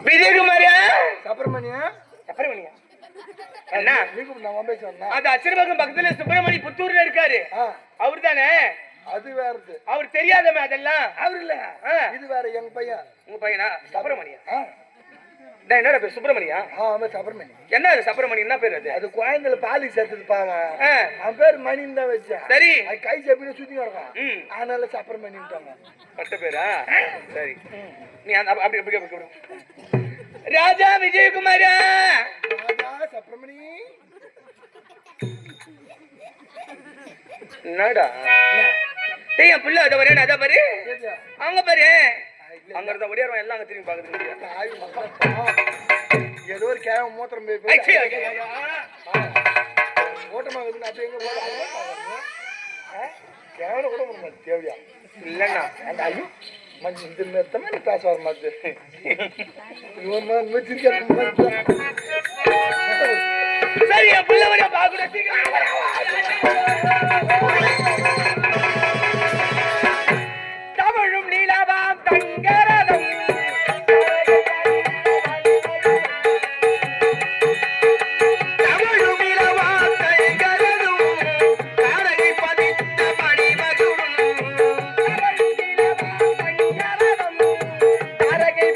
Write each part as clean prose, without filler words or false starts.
விஜயகுமாரியா சப்பரமணியா சப்பரமணியா என்ன அது அச்சரபாக்கம் பக்கத்துல சுப்பிரமணி புத்தூர்ல இருக்காரு அவரு தானே அது வேற அவர் தெரியாதமே அதெல்லாம் அவர் இல்ல இது வேற எங்க பையன் உங்க பையனா சப்பரமணியா என்னடா பேர் சுப்பிரமணியா ஆமா சப்பரமணி என்ன அது சப்பரமணி என்ன பேர் அது அது கோயந்தல பாலி சேர்த்தது பாவம் அவன் பேர் மணின்னு தான் வச்சேன் சரி அது கை செப்பின்னு சுத்தி கிடக்கும் அதனால சப்பரமணின்ட்டாங்க பட்ட பேரா சரி நீ அப்படி அப்படி அப்படி ராஜா விஜயகுமாரா ராஜா சப்பரமணி என்னடா டேய் என் பிள்ளை அத வரேன் அத பாரு அங்க பாரு அங்க இருந்த ஓடியாரவன் எல்லாம் அங்க திரும்பி பாக்குறீங்க ஏதோ ஒரு கேவ மூத்திரம் ஓட்டமா இருந்து அப்படி எங்க போறாங்க கேவல கூட முடியாது தேவையா இல்லண்ணா ஐயோ மஞ்சள் இந்த நேரத்தமா நீ பேச வர மாதிரி சரி என் பிள்ளை வரையா பாக்குற தமிழும் நீலவாம் தங்கரதம் தமிழும் நீலவாம் தங்கரதும் தாரகை பதித்த மணிமகுடும் தாரகை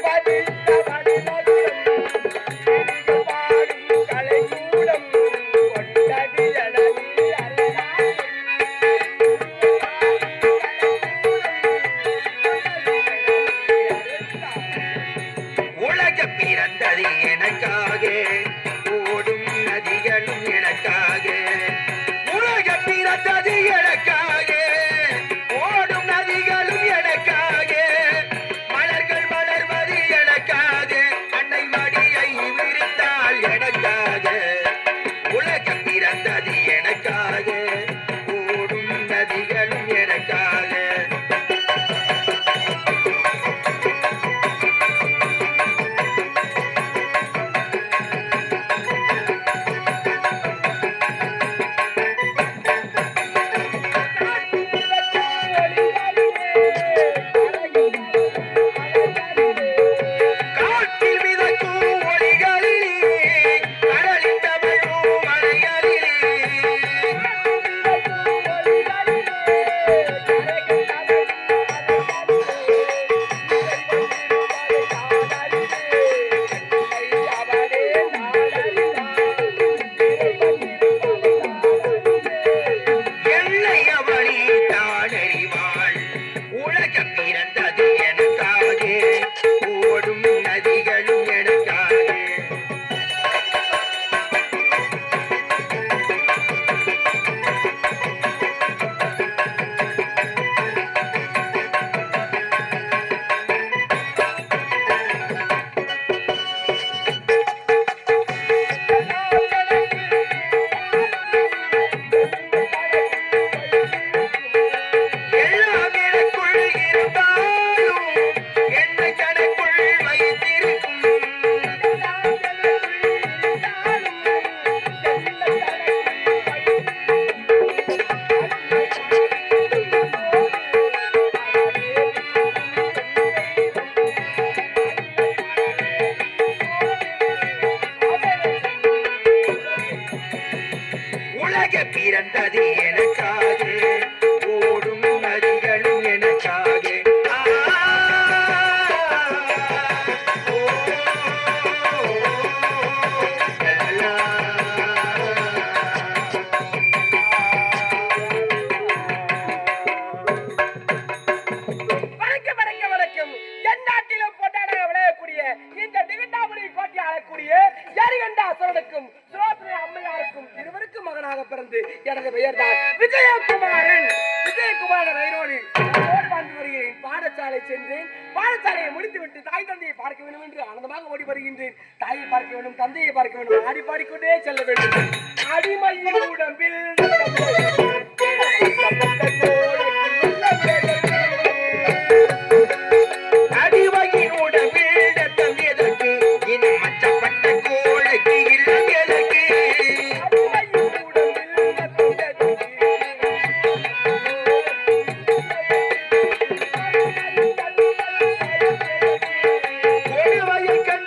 பதித்த மணிமகுடும் பாடும் கலைக்கூடம் கொண்டது உலக பிறந்தது எனக்காக ஓடும் நதிகளும் எனக்காக உலக பிறந்தது எனக்காக ஓடும் நதிகளும் எனக்காக மலர்கள் மலர்வது எனக்காக அன்னை மடியை விரித்தால் எனக்காக உலக பிறந்தது எனக்காக ஓடும் நதிகளும் எனக்காக காற்றில் மிதக்கும் ஒளிகளிலே கடலின் தமிழும் மலைகளிலே என்னை அவளி தானறிவாள் உலக பிறந்தது எனக்காக ஓடும் நதிகளும் எனக்காக எல்லாம் எனக்குள் இருந்தாலும் என்னை தனக்குள் வைத்திருக்கும் உலக பிறந்தது எனக்காக ஓடும் நதிகளும் எனக்காக வணக்கம் என் நாட்டிலும் கொண்டாட விளையக்கூடிய இந்த நிகண்டாமணி கோட்டை ஆளக்கூடிய எரிகண்ட அசுரனுக்கும் சுரோத்ரி அம்மையாருக்கும் இருவருக்கும் மகனாக பிறந்து எனது பெயர் தான் விஜயகுமாரன். விஜயகுமாரன் ரயிலோடு வாழ்ந்து வருகிறேன். பாடசாலை சென்றேன். பாடசாலையை முடித்துவிட்டு தாய் தந்தையை பார்க்க வேண்டும் என்று ஆனந்தமாக ஓடி வருகின்றேன். தாயை பார்க்க வேண்டும், தந்தையை பார்க்க வேண்டும், ஆடி பாடிக்கொண்டே செல்ல வேண்டும். அடிமையின் உடம்பில் அடிமையின் உடம்பில் தந்தையதற்கு இனி மச்சப்பட்ட கோழைக்கு இல்லையதற்கு கொடுமையை கண்டு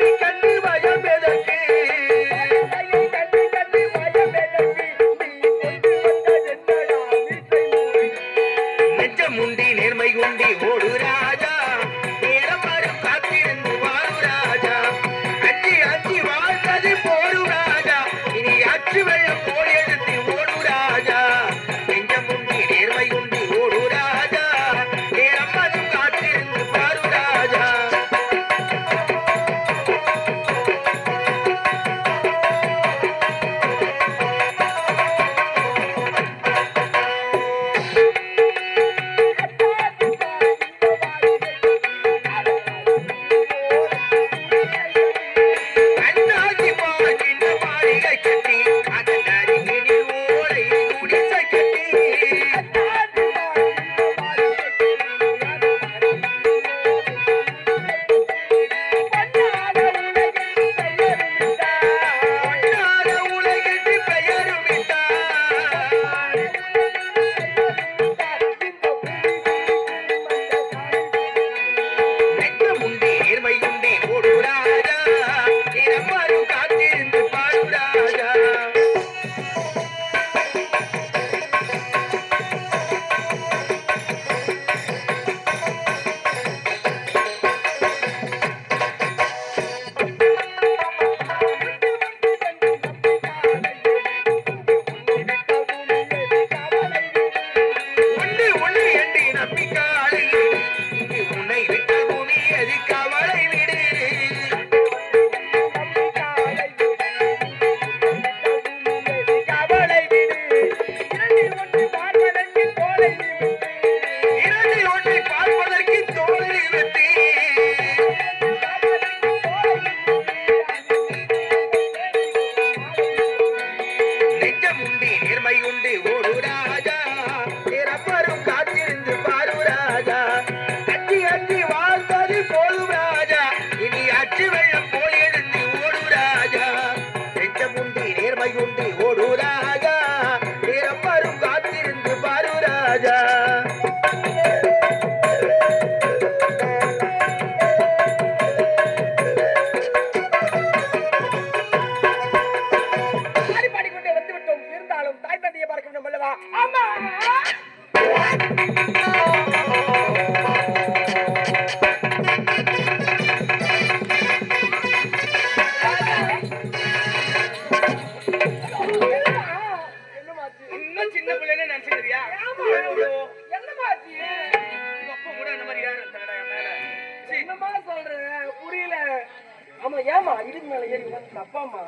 ஆமா ஏமா இதுக்கு மேல ஏறி வந்து அப்பாமா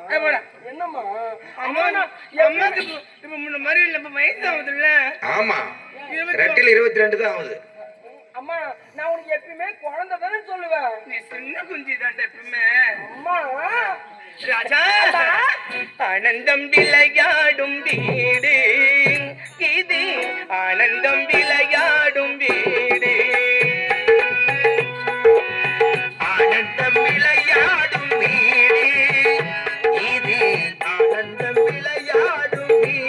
என்னம்மா அம்மா அம்மாக்கு இப்ப முன்ன மாதிரி நம்ம வயசு ஆகுதுல்ல. ஆமா 22 தான் ஆகுது. அம்மா நான் உனக்கு எப்பயுமே குழந்தை தானே சொல்லுவேன். நீ சின்ன குஞ்சி தான் எப்பவுமே. அம்மா ராஜா ஆனந்தம் விளையாடும் வீடு இது, ஆனந்தம் விளையாடும் வீடு, ஆனந்தம் விளையாடும் வீடு இது, ஆனந்தம் விளையாடும் வீடு,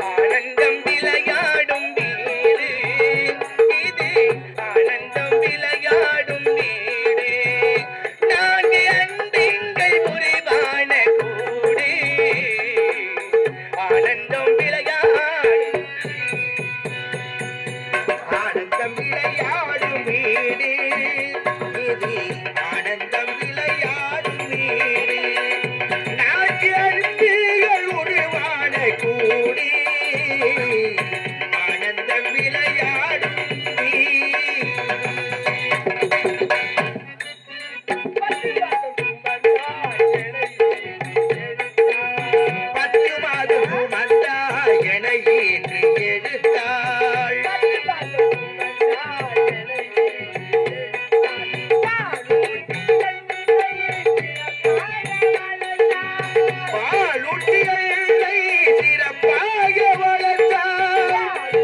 ஆனந்தம் விளையாடும் வீடு இது, ஆனந்தம் விளையாடும் வீடு, நான்கு அன்பிங்கள் உருவான கூடு, ஆனந்தம் விளையாடும், ஆனந்தம் விளையாடும் வீடு இது, ஆனந்தம் விளையாடும் வீடு, நான்கு அன்பிகள் உருவான கூடு, ஆனந்தம் விளையாடும் வீடு. பத்து மாதம் சுமந்தாள் என ஏற்றி எடுத்தாள், பாலூட்டிய என்னை சிறப்பாக வளர்த்தாள்,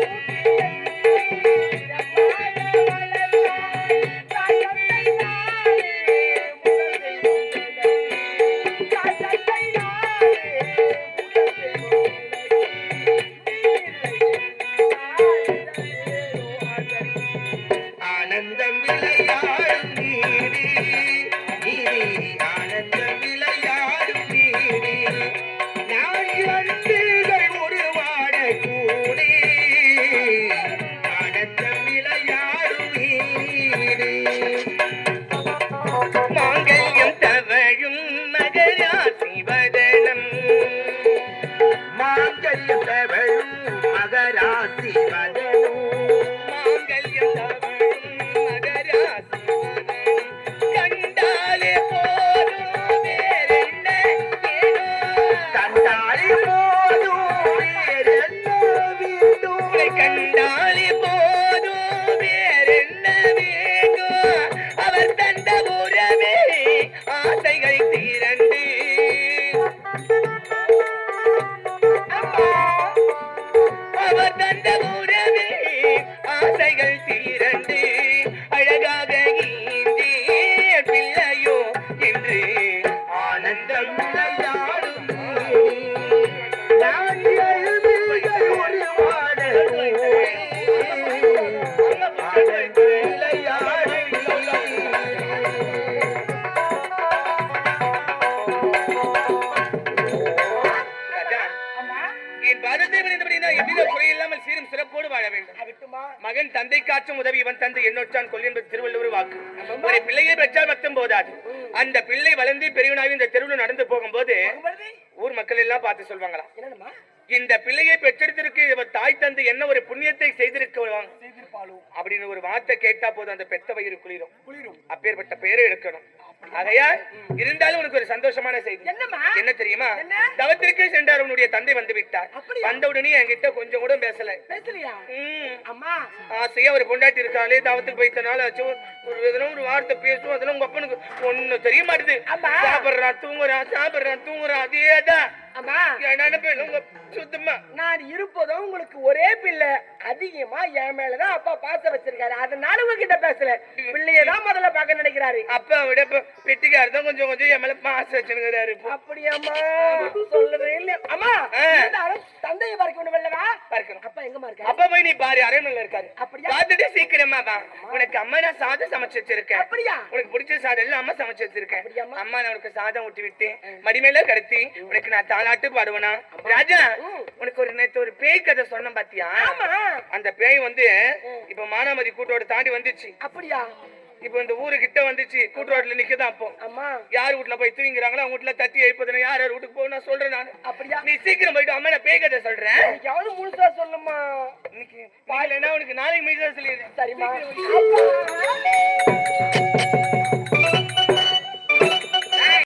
ஆனந்தம் விளையாடும் வீடு இது, ஆனந்தம் விளையாடும் வீடு, நான்கு அன்புகள் உருவாட கூடி, ஆனந்தம் விளையாடும் வீடு. மாங்கல்யம் தவழும் மகராசி வதனம், மாங்கல்யம் தவழும் மகராசி வதனம், மாங்கல்யம் தவழும் மகராசி வதனம், கண்டாலே போதும் வேறென்ன வேணும், கண்டாலே போதும் வேறென்ன வேண்டும், உன்னை கண்டாலே போதும் வேறென்ன வேண்டும், அவர் தந்த உறவே ஆசைகள் திரண்டு, அவர் தந்த உறவே ஆசைகள் திரண்டு, அழகாக ஈந்தி பிள்ளையோ என்று ஆனந்தம் விளையாடும் வீடு, நான்கு அன்புகள் உருவாட கூடி, ஆனந்தம் விளையாடும் வீடு. ராஜா, என் பரத்தை விளைந்தபடினா எவ்வித குறையில்லாமல் சீரும் சிறப்போடு வாழ வேண்டும். விட்டுமா மகன் தந்தை காற்றும் உதவி இவன் தந்தை என்னொற்றான் கொல் என்பது திருவள்ளுவர் வாக்கு. ஒரு பிள்ளையை பெற்றால் மட்டும் போதாது, அந்த பிள்ளை வளர்ந்து பெரியவனாகி இந்த தெருவில் நடந்து போகும்போது ஊர் மக்கள் எல்லாம் பார்த்து சொல்வாங்களா, என்னமா இந்த பிள்ளையை பெற்றெடுத்திருக்கு இவர் தாய் தந்தை என்ன ஒரு புண்ணியத்தை செய்திருக்க செய்திருப்பாலும் அப்படின்னு ஒரு வார்த்தை கேட்டா போதும் அந்த பெத்த வயிறு குளிரும். குளிரும். அப்பேற்பட்ட பெயரை எடுக்கணும். ஆகையால் இருந்தாலும் உனக்கு ஒரு சந்தோஷமான செய்தி என்னம்மா? என்ன தெரியுமா? என்ன? தவத்திற்கே சென்றார் உன்னுடைய தந்தை வந்து விட்டார். அப்படியா? வந்த உடனே என்கிட்ட கொஞ்சம் கூட பேசல. பேசலையா? ம். அம்மா ஆசையா ஒரு பொண்டாட்டி இருக்காளே, தாவத்துக்கு போய்த்தனால ஒரு வார்த்தை பேசுவோம், அதெல்லாம் உங்க அப்பனுக்கு ஒண்ணும் தெரிய மாட்டுது. அம்மா. சாப்பிடுறான் தூங்குறான் அதேதான். அம்மா உங்க சுத்தமா நான் இருப்பதும் உங்களுக்கு ஒரே பிள்ளை, அதிகமா என் மேலதான் அப்பா பாசம் வச்சிருக்காரு, அதனால உங்ககிட்ட பேசல. பிள்ளையதான் முதல்ல பார்க்க நினைக்கிறாரு. அப்பா விட பெட்டிக்காரர் தான் கொஞ்சம் கொஞ்சம் என் மேல பாசம் வச்சிருக்கிறாரு. அப்படியாம்மா? சொல்லுறே இல்ல அம்மா. இருந்தாலும் தந்தையை பார்க்கணும் இல்லவா? பார்க்கணும். அப்பா எங்கம்மா இருக்காரு? அப்பா போய் நீ பாரு, அரண்மனையில இருக்காரு. அப்படியா? பார்த்துட்டு சீக்கிரமா வா. உனக்கு அம்மா நான் சாதம் சமைச்சு வச்சிருக்கேன். அப்படியா? உனக்கு பிடிச்ச சாதம் எல்லாம் அம்மா சமைச்சு வச்சிருக்கேன். அப்படியாம்மா? அம்மா நான் உனக்கு சாதம் ஊட்டி விட்டு மடிமேல கடத்தி உனக்கு நான் தாலாட்டு பாடுவனா. ராஜா, உனக்கு ஒரு நேத்து ஒரு பேய் கதை சொன்னேன் பாத்தியா? ஆமா. அந்த பேய் வந்து இப்ப மானாமதி கூட்டோட தாண்டி வந்துச்சு. அப்படியா? இப்ப இந்த ஊரு கிட்ட வந்துச்சு, கூட்டுரோட்ல நிக்கதான். அப்போ அம்மா யார் வீட்டுல போய் தூங்குறாங்களோ அவங்க வீட்டுல தட்டி எழுப்பதுன்னு யார் யார் வீட்டுக்கு போக நான் சொல்றேன். நான் அப்படியா? நீ சீக்கிரம் போயிட்டு அம்மா நான் பேய் கதை சொல்றேன். எவ்வளவு முழுசா சொல்லுமா? இன்னைக்கு பாயிலனா உனக்கு நாளைக்கு மீசா சொல்லிடுறேன். சரிம்மா.